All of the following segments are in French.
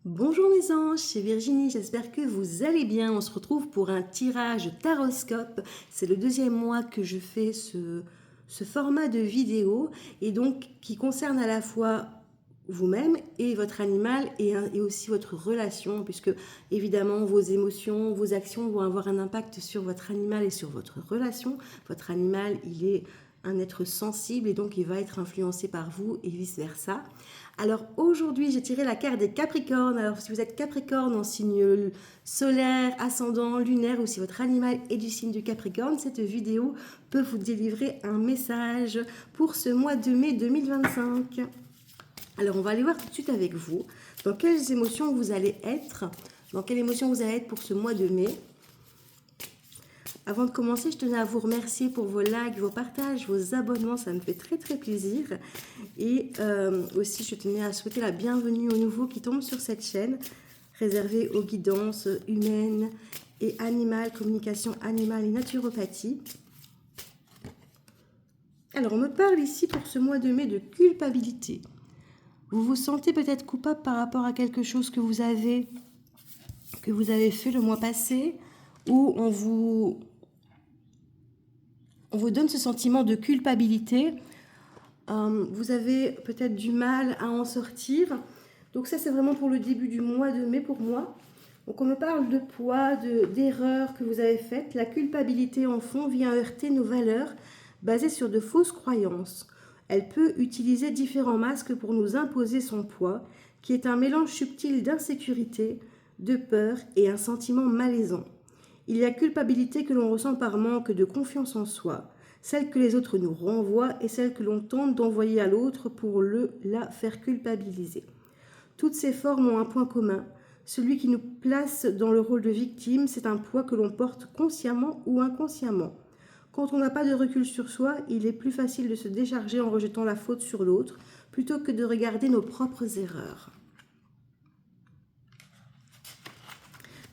Bonjour mes anges, c'est Virginie, j'espère que vous allez bien. On se retrouve pour un tirage taroscope. C'est le deuxième mois que je fais ce format de vidéo et donc qui concerne à la fois vous-même et votre animal et aussi votre relation, puisque évidemment vos émotions, vos actions vont avoir un impact sur votre animal et sur votre relation. Votre animal, il est un être sensible et donc il va être influencé par vous et vice-versa. Alors aujourd'hui, j'ai tiré la carte des Capricornes. Alors si vous êtes Capricorne en signe solaire, ascendant, lunaire ou si votre animal est du signe du Capricorne, cette vidéo peut vous délivrer un message pour ce mois de mai 2025. Alors on va aller voir tout de suite avec vous dans quelles émotions vous allez être, dans quelle émotion vous allez être pour ce mois de mai. Avant de commencer, je tenais à vous remercier pour vos likes, vos partages, vos abonnements, ça me fait très très plaisir. Et aussi, je tenais à souhaiter la bienvenue aux nouveaux qui tombent sur cette chaîne, réservée aux guidances humaines et animales, communication animale et naturopathie. Alors, on me parle ici pour ce mois de mai de culpabilité. Vous vous sentez peut-être coupable par rapport à quelque chose que vous avez fait le mois passé, ou on vous donne ce sentiment de culpabilité. Vous avez peut-être du mal à en sortir. Donc ça, c'est vraiment pour le début du mois de mai pour moi. Donc on me parle de poids, d'erreurs que vous avez faites. La culpabilité en fond vient heurter nos valeurs basées sur de fausses croyances. Elle peut utiliser différents masques pour nous imposer son poids, qui est un mélange subtil d'insécurité, de peur et un sentiment malaisant. Il y a culpabilité que l'on ressent par manque de confiance en soi, celle que les autres nous renvoient et celle que l'on tente d'envoyer à l'autre pour la faire culpabiliser. Toutes ces formes ont un point commun. Celui qui nous place dans le rôle de victime, c'est un poids que l'on porte consciemment ou inconsciemment. Quand on n'a pas de recul sur soi, il est plus facile de se décharger en rejetant la faute sur l'autre, plutôt que de regarder nos propres erreurs.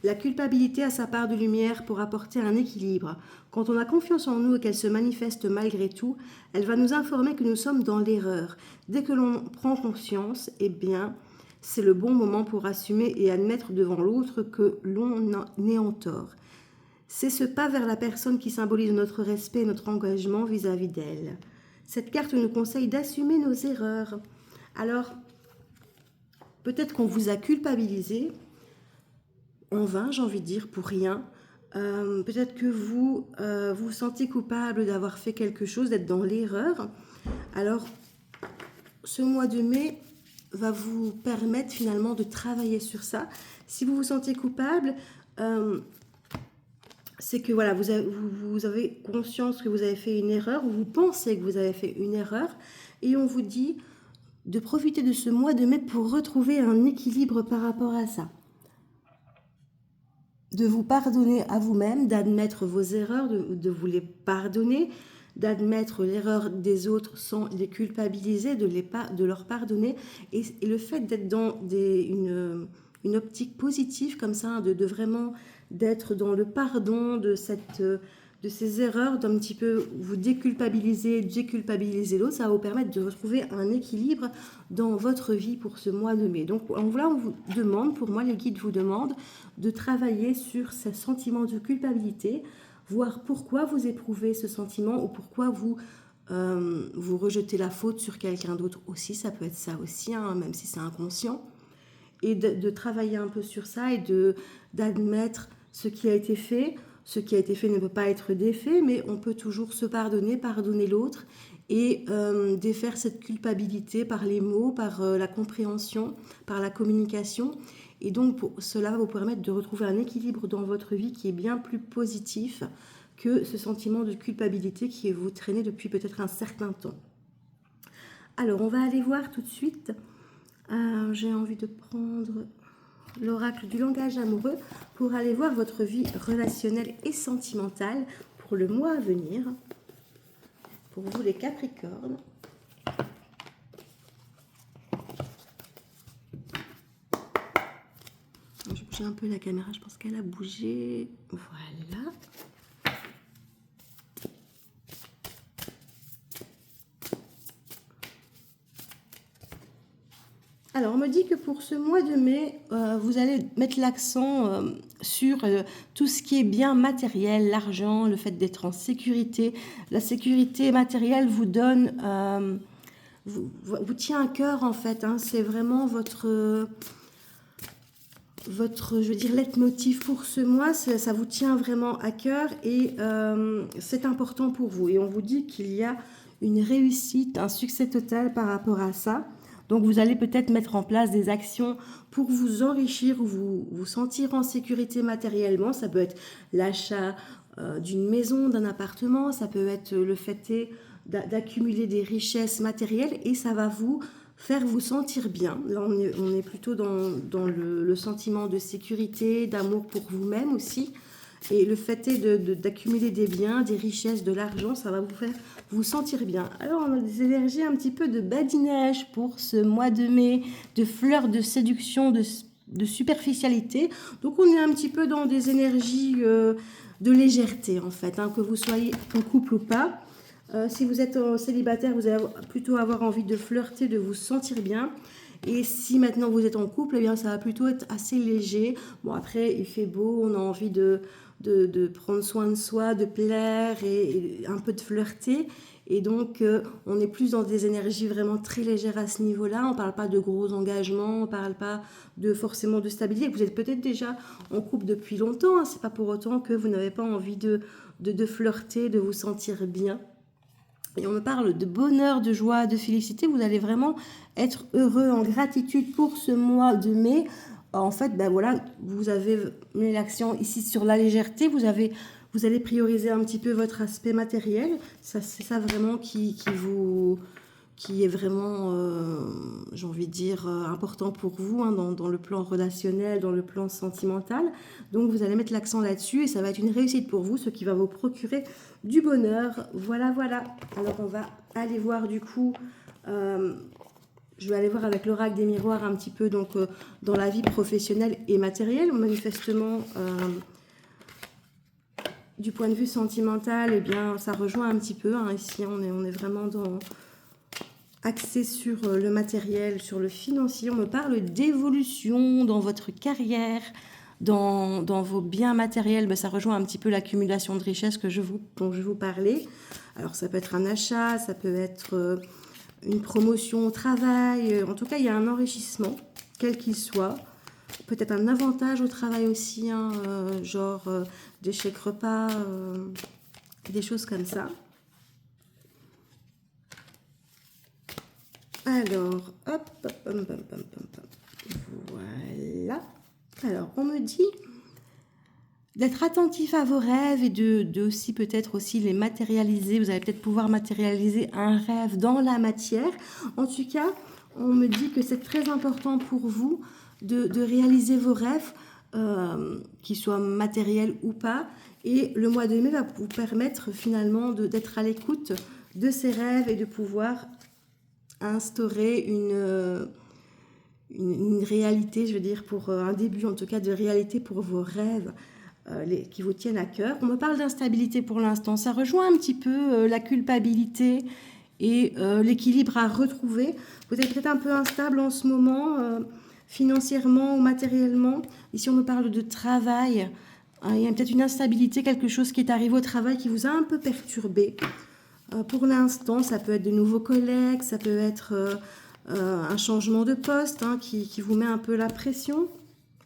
La culpabilité a sa part de lumière pour apporter un équilibre. Quand on a confiance en nous et qu'elle se manifeste malgré tout, elle va nous informer que nous sommes dans l'erreur. Dès que l'on prend conscience, eh bien, c'est le bon moment pour assumer et admettre devant l'autre que l'on est en tort. C'est ce pas vers la personne qui symbolise notre respect et notre engagement vis-à-vis d'elle. Cette carte nous conseille d'assumer nos erreurs. Alors, peut-être qu'on vous a culpabilisé, en vain, j'ai envie de dire, pour rien. Peut-être que vous vous sentez coupable d'avoir fait quelque chose, d'être dans l'erreur. Alors, ce mois de mai va vous permettre finalement de travailler sur ça. Si vous vous sentez coupable, c'est que voilà, vous avez conscience que vous avez fait une erreur, ou vous pensez que vous avez fait une erreur, et on vous dit de profiter de ce mois de mai pour retrouver un équilibre par rapport à ça. De vous pardonner à vous-même, d'admettre vos erreurs, de vous les pardonner, d'admettre l'erreur des autres sans les culpabiliser, de leur pardonner. Et le fait d'être dans une optique positive comme ça, de vraiment d'être dans le pardon de ces erreurs, d'un petit peu vous déculpabiliser l'autre, ça va vous permettre de retrouver un équilibre dans votre vie pour ce mois de mai. Donc là, on vous demande, pour moi, les guides vous demandent de travailler sur ce sentiment de culpabilité, voir pourquoi vous éprouvez ce sentiment ou pourquoi vous rejetez la faute sur quelqu'un d'autre aussi, ça peut être ça aussi, hein, même si c'est inconscient, et de travailler un peu sur ça et d'admettre ce qui a été fait. Ce qui a été fait ne peut pas être défait, mais on peut toujours se pardonner l'autre et défaire cette culpabilité par les mots, par la compréhension, par la communication. Et donc, cela va vous permettre de retrouver un équilibre dans votre vie qui est bien plus positif que ce sentiment de culpabilité qui vous traînait depuis peut-être un certain temps. Alors, on va aller voir tout de suite. J'ai envie de prendre l'oracle du langage amoureux pour aller voir votre vie relationnelle et sentimentale pour le mois à venir. Pour vous les Capricornes. Je vais bouger un peu la caméra, je pense qu'elle a bougé. Voilà. Alors, on me dit que pour ce mois de mai, vous allez mettre l'accent sur tout ce qui est bien matériel, l'argent, le fait d'être en sécurité. La sécurité matérielle vous donne, vous tient à cœur en fait, hein. C'est vraiment votre, je veux dire, leitmotiv pour ce mois. Ça vous tient vraiment à cœur et c'est important pour vous. Et on vous dit qu'il y a une réussite, un succès total par rapport à ça. Donc vous allez peut-être mettre en place des actions pour vous enrichir ou vous sentir en sécurité matériellement. Ça peut être l'achat d'une maison, d'un appartement, ça peut être le fait d'accumuler des richesses matérielles et ça va vous faire vous sentir bien. Là, on est plutôt dans le sentiment de sécurité, d'amour pour vous-même aussi. Et le fait est d'accumuler des biens, des richesses, de l'argent, ça va vous faire vous sentir bien. Alors, on a des énergies un petit peu de badinage pour ce mois de mai, de fleurs de séduction, de superficialité. Donc, on est un petit peu dans des énergies de légèreté, en fait, hein, que vous soyez en couple ou pas. Si vous êtes célibataire, vous allez plutôt avoir envie de flirter, de vous sentir bien. Et si maintenant vous êtes en couple, eh bien, ça va plutôt être assez léger. Bon, après, il fait beau, on a envie de prendre soin de soi, de plaire et un peu de flirter. Et donc, on est plus dans des énergies vraiment très légères à ce niveau-là. On ne parle pas de gros engagements, on ne parle pas forcément de stabilité. Vous êtes peut-être déjà en couple depuis longtemps, hein. Ce n'est pas pour autant que vous n'avez pas envie de flirter, de vous sentir bien. Et on me parle de bonheur, de joie, de félicité. Vous allez vraiment être heureux, en gratitude pour ce mois de mai. En fait, ben voilà, vous avez mis l'accent ici sur la légèreté. Vous allez prioriser un petit peu votre aspect matériel. C'est ça vraiment qui est vraiment, j'ai envie de dire, important pour vous, hein, dans le plan relationnel, dans le plan sentimental. Donc, vous allez mettre l'accent là-dessus et ça va être une réussite pour vous, ce qui va vous procurer du bonheur. Voilà, voilà. Alors, on va aller voir du coup... je vais aller voir avec l'oracle des miroirs un petit peu donc, dans la vie professionnelle et matérielle. Manifestement, du point de vue sentimental, eh bien, ça rejoint un petit peu. Hein, ici, on est vraiment axé sur le matériel, sur le financier. On me parle d'évolution dans votre carrière, dans vos biens matériels. Ben, ça rejoint un petit peu l'accumulation de richesses dont je vous parlais. Alors, ça peut être un achat, ça peut être... une promotion au travail, en tout cas il y a un enrichissement, quel qu'il soit, peut-être un avantage au travail aussi, hein, genre des chèques repas, des choses comme ça. Alors, hop, voilà. Alors, on me dit d'être attentif à vos rêves et de aussi peut-être aussi les matérialiser. Vous allez peut-être pouvoir matérialiser un rêve dans la matière. En tout cas, on me dit que c'est très important pour vous de réaliser vos rêves, qu'ils soient matériels ou pas. Et le mois de mai va vous permettre finalement d'être à l'écoute de ces rêves et de pouvoir instaurer une réalité, je veux dire, pour un début en tout cas de réalité pour vos rêves. Qui vous tiennent à cœur. On me parle d'instabilité pour l'instant. Ça rejoint un petit peu la culpabilité et l'équilibre à retrouver. Vous êtes peut-être un peu instable en ce moment, financièrement ou matériellement. Ici, on me parle de travail. Il y a peut-être une instabilité, quelque chose qui est arrivé au travail qui vous a un peu perturbé. Pour l'instant, ça peut être de nouveaux collègues, ça peut être un changement de poste, hein, qui vous met un peu la pression.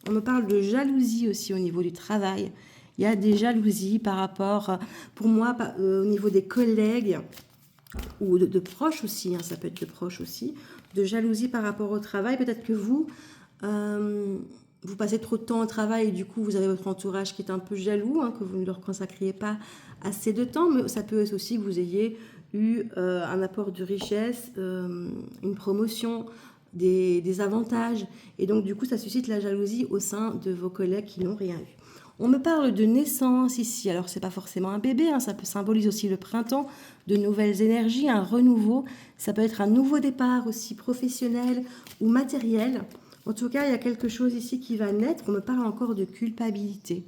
On me parle de jalousie aussi au niveau du travail. Il y a des jalousies par rapport, pour moi, au niveau des collègues ou de proches aussi, hein, ça peut être de proches aussi, de jalousie par rapport au travail. Peut-être que vous passez trop de temps au travail et du coup, vous avez votre entourage qui est un peu jaloux, hein, que vous ne leur consacriez pas assez de temps, mais ça peut être aussi que vous ayez eu un apport de richesse, une promotion, des avantages, et donc du coup ça suscite la jalousie au sein de vos collègues qui n'ont rien eu. On me parle de naissance ici, alors c'est pas forcément un bébé, hein, ça peut symboliser aussi le printemps, de nouvelles énergies, un renouveau, ça peut être un nouveau départ aussi professionnel ou matériel. En tout cas, il y a quelque chose ici qui va naître. On me parle encore de culpabilité.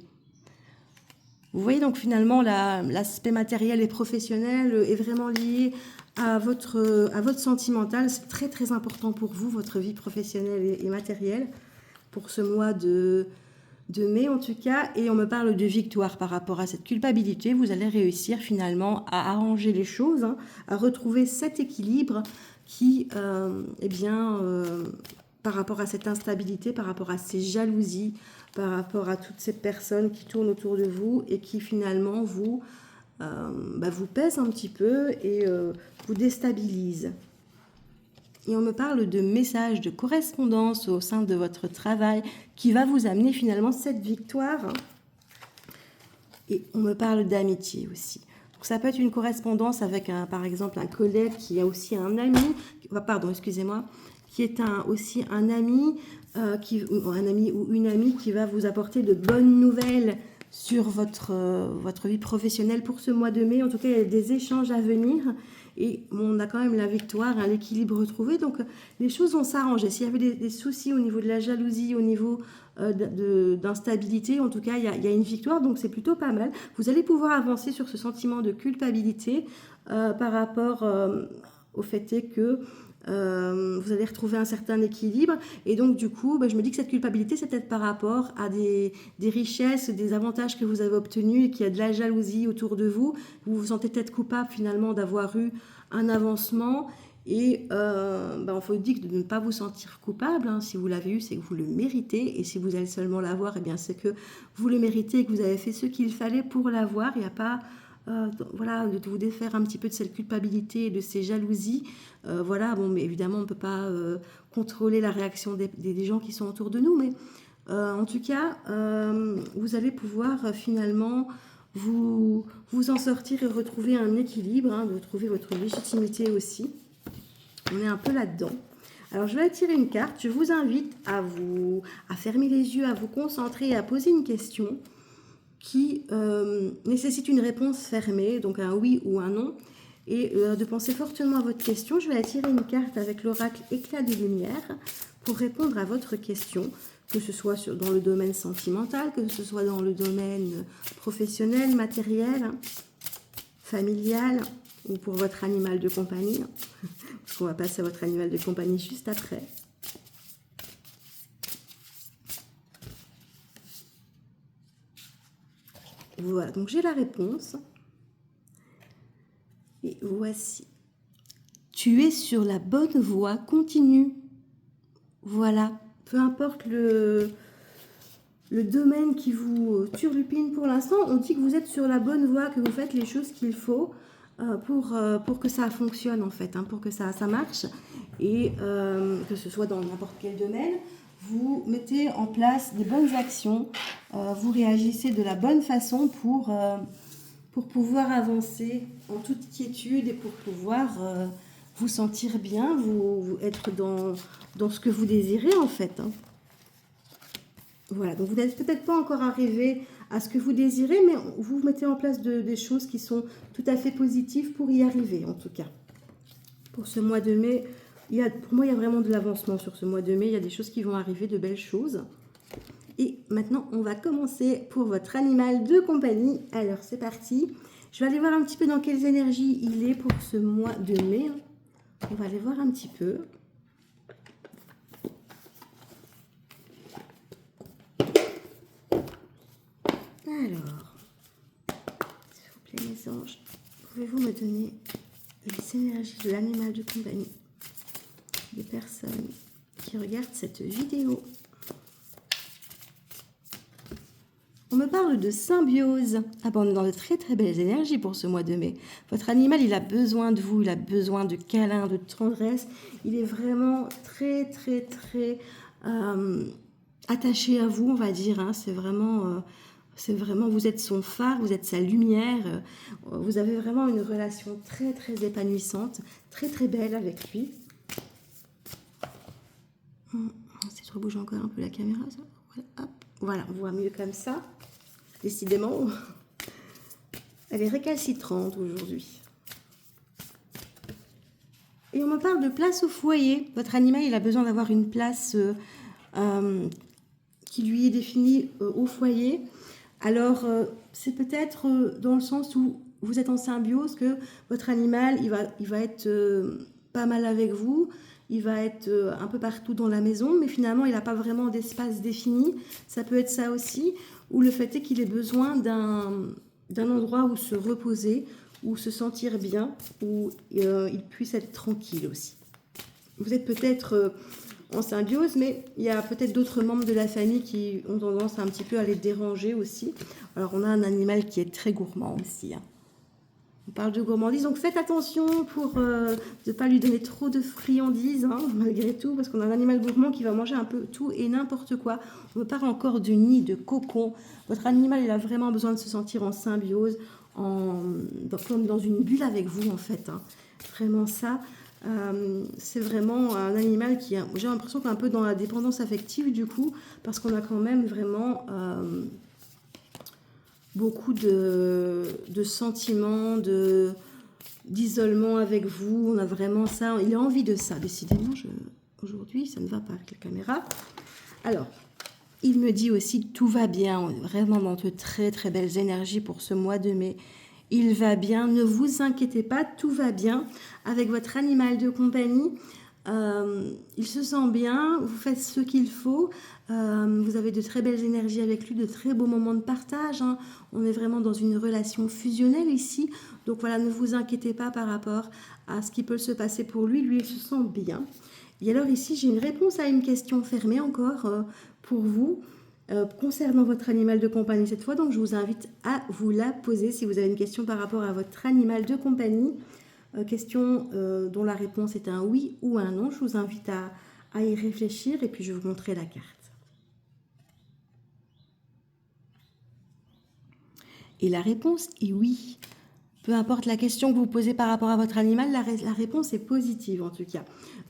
Vous voyez donc finalement l'aspect matériel et professionnel est vraiment lié à votre sentimental. C'est très très important pour vous, votre vie professionnelle et matérielle, pour ce mois de mai en tout cas. Et on me parle de victoire par rapport à cette culpabilité. Vous allez réussir finalement à arranger les choses, hein, à retrouver cet équilibre qui, par rapport à cette instabilité, par rapport à ces jalousies, par rapport à toutes ces personnes qui tournent autour de vous et qui finalement vous pèsent un petit peu et vous déstabilisent. Et on me parle de messages, de correspondance au sein de votre travail qui va vous amener finalement cette victoire. Et on me parle d'amitié aussi. Donc ça peut être une correspondance avec par exemple un collègue qui a aussi un ami, qui est aussi un ami, un ami ou une amie qui va vous apporter de bonnes nouvelles sur votre vie professionnelle pour ce mois de mai. En tout cas, il y a des échanges à venir. Et on a quand même la victoire, l'équilibre retrouvé. Donc, les choses vont s'arranger. S'il y avait des soucis au niveau de la jalousie, au niveau d'instabilité, en tout cas, il y a une victoire. Donc, c'est plutôt pas mal. Vous allez pouvoir avancer sur ce sentiment de culpabilité par rapport au fait que vous allez retrouver un certain équilibre. Et donc, du coup, je me dis que cette culpabilité, c'est peut-être par rapport à des richesses, des avantages que vous avez obtenus et qu'il y a de la jalousie autour de vous. Vous vous sentez peut-être coupable finalement d'avoir eu un avancement. Et on faut dire de ne pas vous sentir coupable. Hein. Si vous l'avez eu, c'est que vous le méritez. Et si vous allez seulement l'avoir, eh bien, c'est que vous le méritez et que vous avez fait ce qu'il fallait pour l'avoir. Il n'y a pas... de vous défaire un petit peu de cette culpabilité et de ces jalousies. Mais évidemment, on ne peut pas contrôler la réaction des gens qui sont autour de nous, mais en tout cas, vous allez pouvoir finalement vous en sortir et retrouver un équilibre, hein, de retrouver votre légitimité aussi. On est un peu là-dedans. Alors, je vais tirer une carte. Je vous invite à fermer les yeux, à vous concentrer et à poser une question qui nécessite une réponse fermée, donc un oui ou un non, et de penser fortement à votre question. Je vais attirer une carte avec l'oracle éclat de lumière pour répondre à votre question, que ce soit dans le domaine sentimental, que ce soit dans le domaine professionnel, matériel, familial, ou pour votre animal de compagnie, parce qu'on va passer à votre animal de compagnie juste après. Voilà, donc j'ai la réponse. Et voici. Tu es sur la bonne voie, continue. Voilà, peu importe le domaine qui vous turlupine pour l'instant, on dit que vous êtes sur la bonne voie, que vous faites les choses qu'il faut pour que ça fonctionne en fait, hein, pour que ça marche. Et que ce soit dans n'importe quel domaine, vous mettez en place des bonnes actions, vous réagissez de la bonne façon pour pouvoir avancer en toute quiétude et pour pouvoir vous sentir bien, vous être dans ce que vous désirez en fait. Hein. Voilà, donc vous n'êtes peut-être pas encore arrivé à ce que vous désirez, mais vous mettez en place des choses qui sont tout à fait positives pour y arriver en tout cas. Pour ce mois de mai, pour moi il y a vraiment de l'avancement sur ce mois de mai, il y a des choses qui vont arriver, de belles choses. Et maintenant, on va commencer pour votre animal de compagnie. Alors, c'est parti. Je vais aller voir un petit peu dans quelles énergies il est pour ce mois de mai. On va aller voir un petit peu. Alors, s'il vous plaît, mes anges, pouvez-vous me donner les énergies de l'animal de compagnie des personnes qui regardent cette vidéo? On me parle de symbiose. Ah ben, on est dans de très très belles énergies pour ce mois de mai. Votre animal, il a besoin de vous, il a besoin de câlins, de tendresse. Il est vraiment très très très attaché à vous, on va dire. Hein. C'est vraiment, vous êtes son phare, vous êtes sa lumière. Vous avez vraiment une relation très très épanouissante, très très belle avec lui. Si je rebouge encore un peu la caméra, ça. Voilà, hop. Voilà, on voit mieux comme ça. Décidément, elle est récalcitrante aujourd'hui. Et on me parle de place au foyer. Votre animal, il a besoin d'avoir une place qui lui est définie au foyer. Alors, c'est peut-être dans le sens où vous êtes en symbiose, que votre animal, il va être pas mal avec vous, il va être un peu partout dans la maison, mais finalement, il n'a pas vraiment d'espace défini. Ça peut être ça aussi, ou le fait est qu'il ait besoin d'un endroit où se reposer, où se sentir bien, où il puisse être tranquille aussi. Vous êtes peut-être en symbiose, mais il y a peut-être d'autres membres de la famille qui ont tendance un petit peu à les déranger aussi. Alors, on a un animal qui est très gourmand aussi, hein. On parle de gourmandise, donc faites attention pour ne pas lui donner trop de friandises, hein, malgré tout, parce qu'on a un animal gourmand qui va manger un peu tout et n'importe quoi. On me parle encore de nid, de cocon. Votre animal, il a vraiment besoin de se sentir en symbiose, comme dans une bulle avec vous, en fait, hein. Vraiment ça. C'est vraiment un animal qui, j'ai l'impression qu'on est un peu dans la dépendance affective du coup, parce qu'on a quand même vraiment beaucoup de sentiments, d'isolement avec vous. On a vraiment ça, il a envie de ça. Décidément, aujourd'hui, ça ne va pas avec la caméra. Alors, il me dit aussi, tout va bien, on est vraiment dans de très très belles énergies pour ce mois de mai. Il va bien, ne vous inquiétez pas, tout va bien avec votre animal de compagnie. Il se sent bien, vous faites ce qu'il faut, vous avez de très belles énergies avec lui, de très beaux moments de partage, hein. On est vraiment dans une relation fusionnelle ici, donc voilà, ne vous inquiétez pas par rapport à ce qui peut se passer pour lui, il se sent bien. Et alors ici, j'ai une réponse à une question fermée encore pour vous. Concernant votre animal de compagnie cette fois, donc je vous invite à vous la poser si vous avez une question par rapport à votre animal de compagnie, question dont la réponse est un oui ou un non. Je vous invite à y réfléchir et puis je vais vous montrer la carte. Et la réponse est oui. Peu importe la question que vous posez par rapport à votre animal, la réponse est positive en tout cas.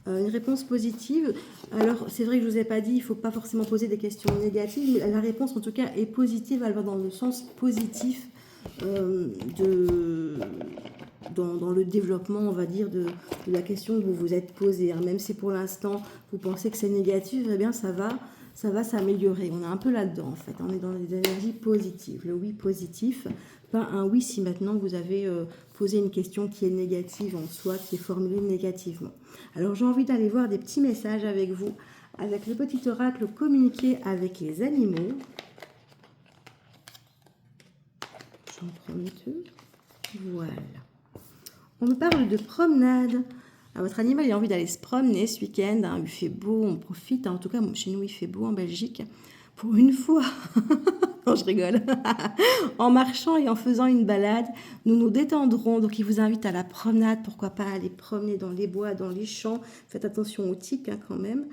Une réponse positive. Alors, c'est vrai que je ne vous ai pas dit, il ne faut pas forcément poser des questions négatives, mais la réponse en tout cas est positive, elle va dans le sens positif dans le développement, on va dire, de la question que vous vous êtes posée, hein. Même si pour l'instant, vous pensez que c'est négatif, eh bien, ça va s'améliorer. On est un peu là-dedans, en fait. On est dans des énergies positives. Le oui positif, pas un oui si maintenant vous avez posé une question qui est négative en soi, qui est formulée négativement. Alors, j'ai envie d'aller voir des petits messages avec vous, avec le petit oracle communiquer avec les animaux. J'en prends deux. Voilà. On me parle de promenade. Alors, votre animal a envie d'aller se promener ce week-end, hein. Il fait beau, on profite. En tout cas, chez nous, il fait beau en Belgique. Pour une fois. Non, je rigole. En marchant et en faisant une balade, nous nous détendrons. Donc, il vous invite à la promenade. Pourquoi pas aller promener dans les bois, dans les champs. Faites attention aux tiques, hein, quand même.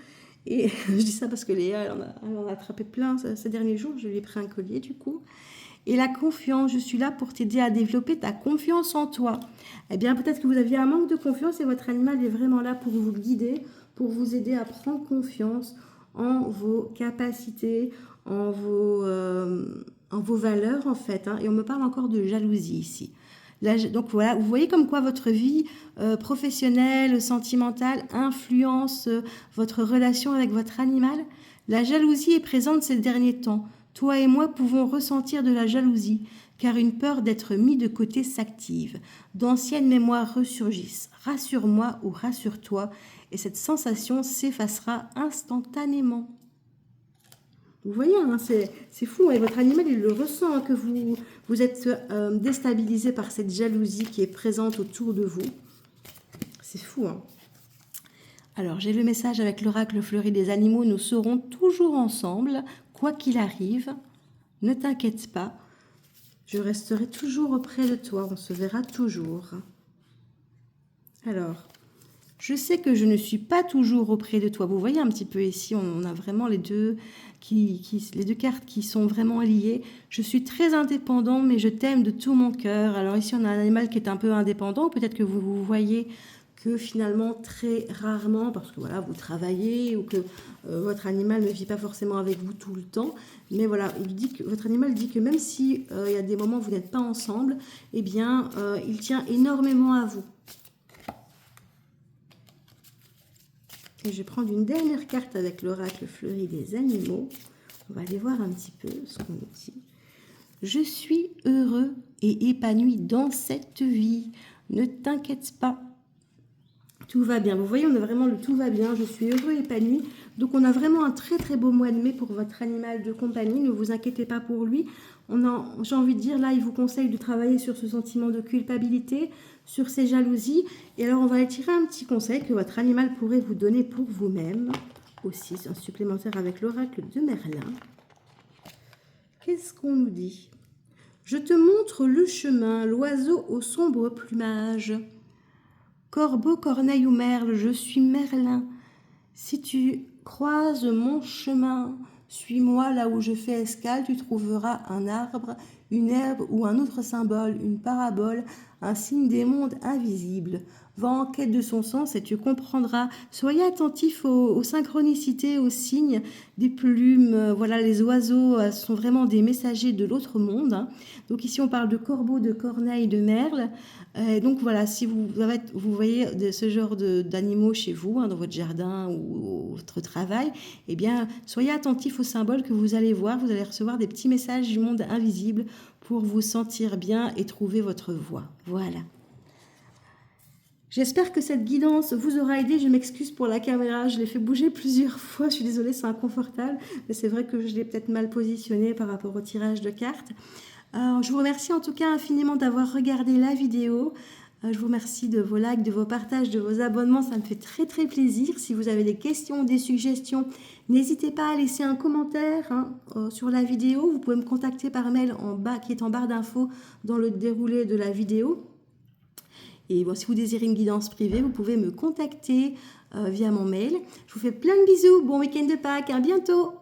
Et je dis ça parce que Léa, elle en a attrapé plein ces derniers jours. Je lui ai pris un collier, du coup. Et la confiance, je suis là pour t'aider à développer ta confiance en toi. Eh bien, peut-être que vous aviez un manque de confiance et votre animal est vraiment là pour vous guider, pour vous aider à prendre confiance en vos capacités, en vos valeurs, en fait, hein. Et on me parle encore de jalousie ici. Là, donc voilà, vous voyez comme quoi votre vie professionnelle, sentimentale influence votre relation avec votre animal. La jalousie est présente ces derniers temps. Toi et moi pouvons ressentir de la jalousie, car une peur d'être mis de côté s'active. D'anciennes mémoires ressurgissent. Rassure-moi ou rassure-toi, et cette sensation s'effacera instantanément. Vous voyez, hein, c'est fou, et votre animal, il le ressent, hein, que vous êtes déstabilisé par cette jalousie qui est présente autour de vous. C'est fou, hein. Alors, j'ai le message avec l'oracle fleuri des animaux. Nous serons toujours ensemble, quoi qu'il arrive. Ne t'inquiète pas, je resterai toujours auprès de toi. On se verra toujours. Alors, je sais que je ne suis pas toujours auprès de toi. Vous voyez un petit peu ici, on a vraiment les deux cartes qui sont vraiment liées. Je suis très indépendant, mais je t'aime de tout mon cœur. Alors ici, on a un animal qui est un peu indépendant. Peut-être que vous voyez que finalement, très rarement, parce que voilà, vous travaillez ou que votre animal ne vit pas forcément avec vous tout le temps. Mais voilà, votre animal dit que même si il y a des moments où vous n'êtes pas ensemble, eh bien, il tient énormément à vous. Et je vais prendre une dernière carte avec l'oracle fleuri des animaux. On va aller voir un petit peu ce qu'on nous dit. Je suis heureux et épanoui dans cette vie. Ne t'inquiète pas. Tout va bien. Vous voyez, on a vraiment le tout va bien. Je suis heureux et épanoui. Donc, on a vraiment un très très beau mois de mai pour votre animal de compagnie. Ne vous inquiétez pas pour lui. J'ai envie de dire, là, il vous conseille de travailler sur ce sentiment de culpabilité, sur ses jalousies. Et alors, on va tirer un petit conseil que votre animal pourrait vous donner pour vous-même. Aussi, un supplémentaire avec l'oracle de Merlin. Qu'est-ce qu'on nous dit? Je te montre le chemin, l'oiseau au sombre plumage. Corbeau, corneille ou merle, je suis Merlin. Si tu croises mon chemin, suis-moi là où je fais escale, tu trouveras un arbre, une herbe ou un autre symbole, une parabole, un signe des mondes invisibles. Va en quête de son sens et tu comprendras. Soyez attentifs aux synchronicités, aux signes des plumes. Voilà, les oiseaux sont vraiment des messagers de l'autre monde, hein. Donc ici, on parle de corbeau, de corneille, de merle. Donc voilà, si vous voyez ce genre d'animaux chez vous, hein, dans votre jardin ou votre travail, eh bien, soyez attentifs aux symboles que vous allez voir. Vous allez recevoir des petits messages du monde invisible pour vous sentir bien et trouver votre voie. Voilà. J'espère que cette guidance vous aura aidé. Je m'excuse pour la caméra, je l'ai fait bouger plusieurs fois. Je suis désolée, c'est inconfortable, mais c'est vrai que je l'ai peut-être mal positionné par rapport au tirage de cartes. Je vous remercie en tout cas infiniment d'avoir regardé la vidéo. Je vous remercie de vos likes, de vos partages, de vos abonnements. Ça me fait très très plaisir. Si vous avez des questions, des suggestions, n'hésitez pas à laisser un commentaire sur la vidéo. Vous pouvez me contacter par mail en bas, qui est en barre d'infos dans le déroulé de la vidéo. Et bon, si vous désirez une guidance privée, vous pouvez me contacter via mon mail. Je vous fais plein de bisous. Bon week-end de Pâques. À bientôt.